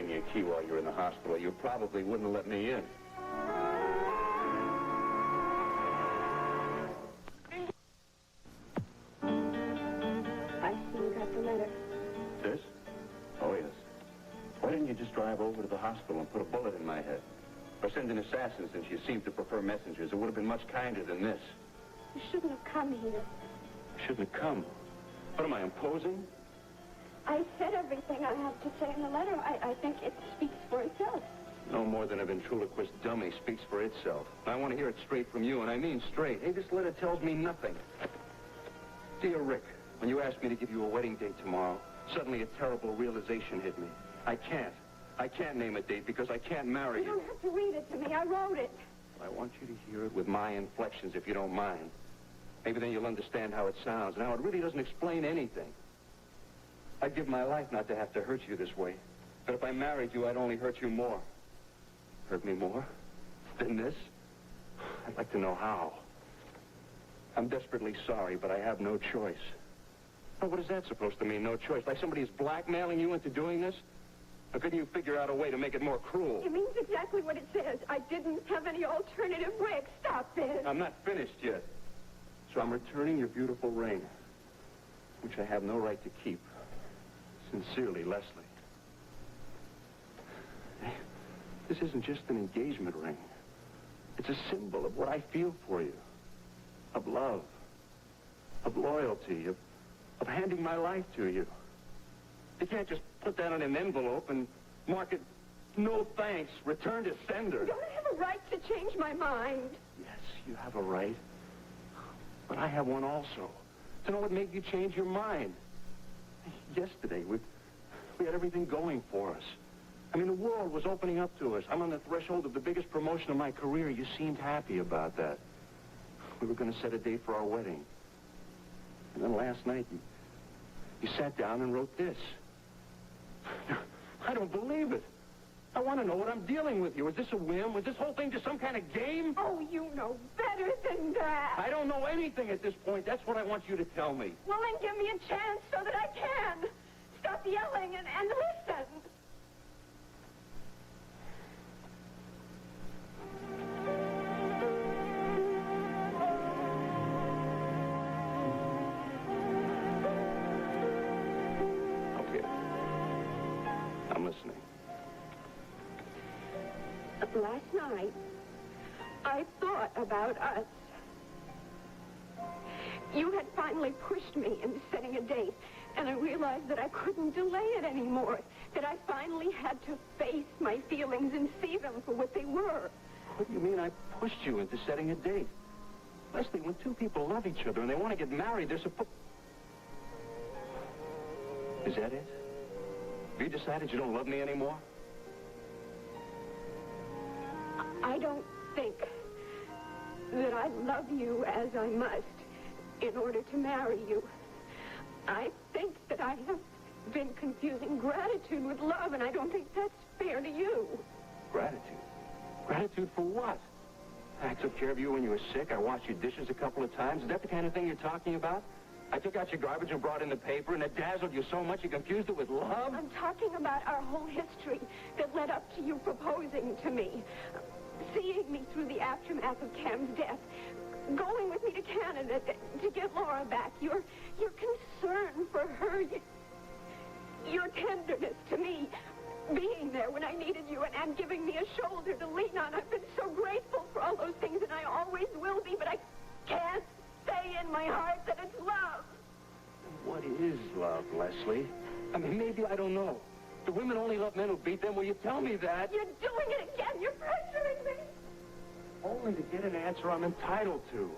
giving you a key while you were in the hospital, you probably wouldn't have let me in. I see you got the letter. This? Oh, yes. Why didn't you just drive over to the hospital and put a bullet in my head? Or send in assassins since you seem to prefer messengers? It would have been much kinder than this. You shouldn't have come here. I shouldn't have come. What am I, imposing? I said everything I have to say in the letter. I think it speaks for itself. No more than a ventriloquist dummy speaks for itself. I want to hear it straight from you, and I mean straight. Hey, this letter tells me nothing. Dear Rick, when you asked me to give you a wedding date tomorrow, suddenly a terrible realization hit me. I can't name a date because I can't marry you. You don't have to read it to me. I wrote it. I want you to hear it with my inflections, if you don't mind. Maybe then you'll understand how it sounds and how it really doesn't explain anything. I'd give my life not to have to hurt you this way. But if I married you, I'd only hurt you more. Hurt me more than this? I'd like to know how. I'm desperately sorry, but I have no choice. Oh, what is that supposed to mean, no choice? Like somebody is blackmailing you into doing this? Or couldn't you figure out a way to make it more cruel? It means exactly what it says. I didn't have any alternative. Rick, stop this. I'm not finished yet. So I'm returning your beautiful ring, which I have no right to keep. Sincerely, Lesley. Hey, this isn't just an engagement ring. It's a symbol of what I feel for you. Of love. Of loyalty. Of handing my life to you. You can't just put that on an envelope and mark it, no thanks, return to sender. Don't I have a right to change my mind? Yes, you have a right. But I have one also. To know what made you change your mind. Yesterday, we had everything going for us. I mean, the world was opening up to us. I'm on the threshold of the biggest promotion of my career. You seemed happy about that. We were going to set a date for our wedding. And then last night, you sat down and wrote this. I don't believe it. I want to know what I'm dealing with you. Is this a whim? Was this whole thing just some kind of game? Oh, you know better than that. I don't know anything at this point. That's what I want you to tell me. Well, then give me a chance so that I can. Stop yelling and listen. I'm listening. Last night, I thought about us. You had finally pushed me into setting a date, and I realized that I couldn't delay it anymore, that I finally had to face my feelings and see them for what they were. What do you mean I pushed you into setting a date? Lesley, when two people love each other and they want to get married, they're supposed... Is that it? Have you decided you don't love me anymore? I don't think that I love you as I must in order to marry you. I think that I have been confusing gratitude with love, and I don't think that's fair to you. Gratitude? Gratitude for what? I took care of you when you were sick. I washed your dishes a couple of times. Is that the kind of thing you're talking about? I took out your garbage and brought in the paper, and it dazzled you so much you confused it with love? I'm talking about our whole history that led up to you proposing to me. Seeing me through the aftermath of Cam's death. Going with me to Canada to get Laura back. Your concern for her. Your tenderness to me. Being there when I needed you and giving me a shoulder to lean on. I've been so grateful for all those things, and I always will be, but I can't say in my heart that it's love. What is love, Lesley? I mean, maybe I don't know. Do women only love men who beat them? Will you tell me that? You're doing it again. You're pressuring me. Only to get an answer I'm entitled to.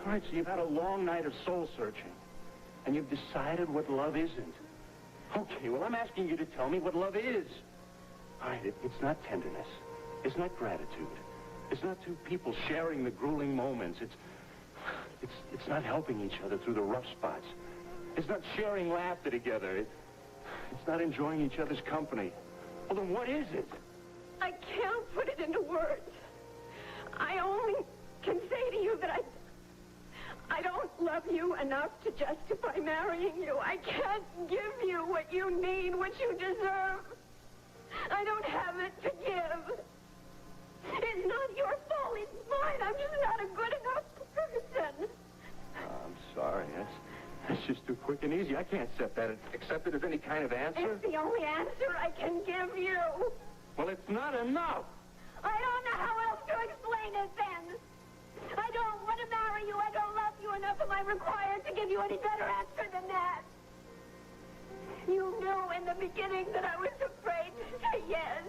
All right, so you've had a long night of soul searching, and you've decided what love isn't. Okay, well, I'm asking you to tell me what love is. All right, it's not tenderness. It's not gratitude. It's not two people sharing the grueling moments. It's not helping each other through the rough spots. It's not sharing laughter together. It's not enjoying each other's company. Well, then what is it? I can't put it into words. I only can say to you that I don't love you enough to justify marrying you. I can't give you what you need, what you deserve. can't accept it as any kind of answer. It's the only answer I can give you. Well, it's not enough. I don't know how else to explain it then. I don't want to marry you. I don't love you enough. Am I required to give you any better answer than that? You knew in the beginning that I was afraid to say yes.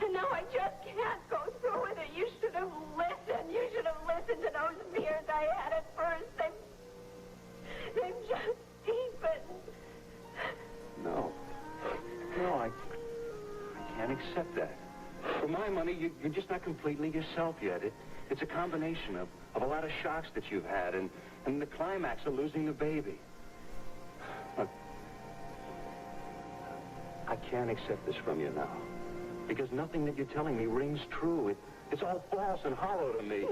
And now I just can't go through with it. You should have listened. You should have listened to those fears I had at first. They've just deepened. No, I can't accept that. For my money, you're just not completely yourself yet. It's a combination of a lot of shocks that you've had and the climax of losing the baby. Look, I can't accept this from you now. Because nothing that you're telling me rings true. It's all false and hollow to me.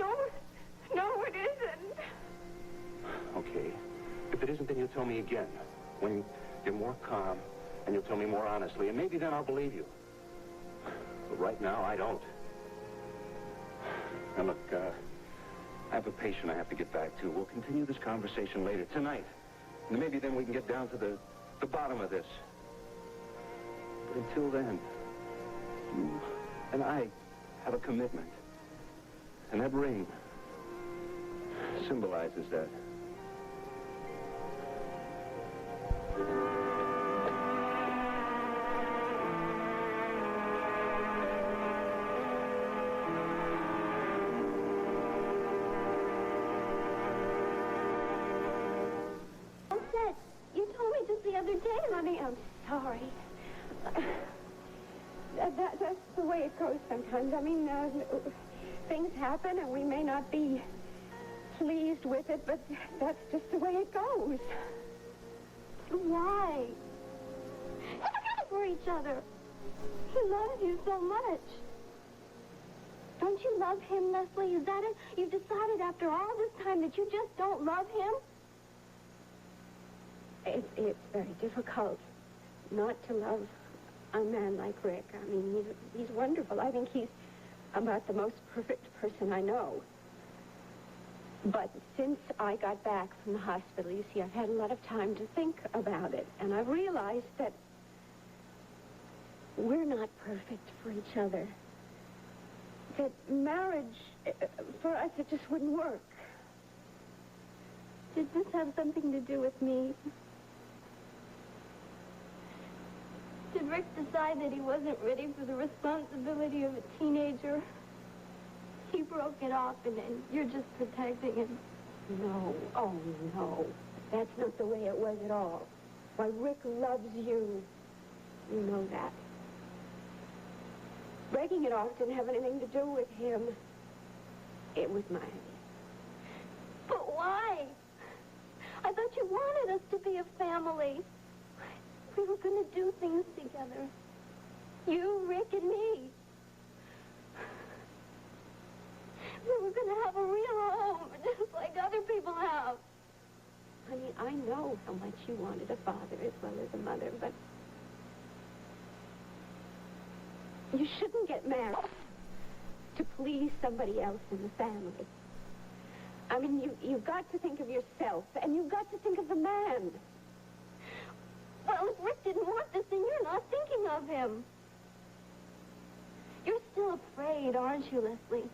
No, it isn't. Okay. If it isn't, then you'll tell me again. When you're more calm, and you'll tell me more honestly, and maybe then I'll believe you. But right now, I don't. Now, look, I have a patient I have to get back to. We'll continue this conversation later, tonight. And maybe then we can get down to the bottom of this. But until then, you and I have a commitment. And that ring symbolizes that. You told me just the other day, honey. I'm sorry. That's the way it goes sometimes. I mean, things happen and we may not be pleased with it, but that's just the way it goes. Why? Look for each other. He loves you so much. Don't you love him, Lesley? Is that it? You've decided after all this time that you just don't love him? It's very difficult not to love a man like Rick. I mean, he's wonderful. I think he's about the most perfect person I know. But since I got back from the hospital, you see, I've had a lot of time to think about it. And I've realized that we're not perfect for each other. That marriage, for us, it just wouldn't work. Did this have something to do with me? Did Rick decide that he wasn't ready for the responsibility of a teenager? He broke it off, and you're just protecting him. No. Oh, no. That's not the way it was at all. Why, Rick loves you. You know that. Breaking it off didn't have anything to do with him. It was my idea. But why? I thought you wanted us to be a family. We were going to do things together. You, Rick, and me. We were going to have a real home, just like other people have. Honey, I know how much you wanted a father as well as a mother, but you shouldn't get married to please somebody else in the family. I mean, you've got to think of yourself, and you've got to think of the man. Well, if Rick didn't want this, then you're not thinking of him. You're still afraid, aren't you, Lesley?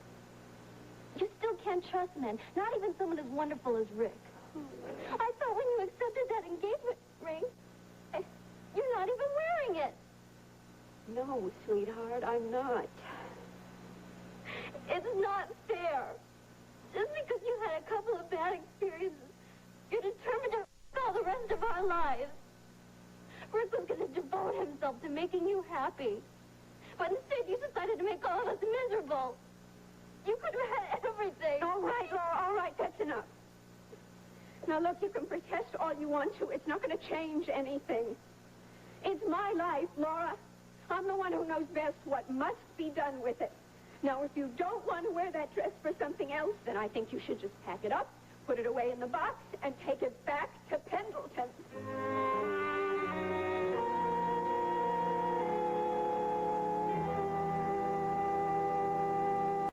You still can't trust men, not even someone as wonderful as Rick. I thought when you accepted that engagement ring, you're not even wearing it. No, sweetheart, I'm not. It's not fair. Just because you had a couple of bad experiences, you're determined to all the rest of our lives. Rick was going to devote himself to making you happy. But instead, you decided to make all of us miserable. You could have had everything. All right, that's enough. Now, look, you can protest all you want to. It's not going to change anything. It's my life, Laura. I'm the one who knows best what must be done with it. Now, if you don't want to wear that dress for something else, then I think you should just pack it up, put it away in the box, and take it back to Pendleton.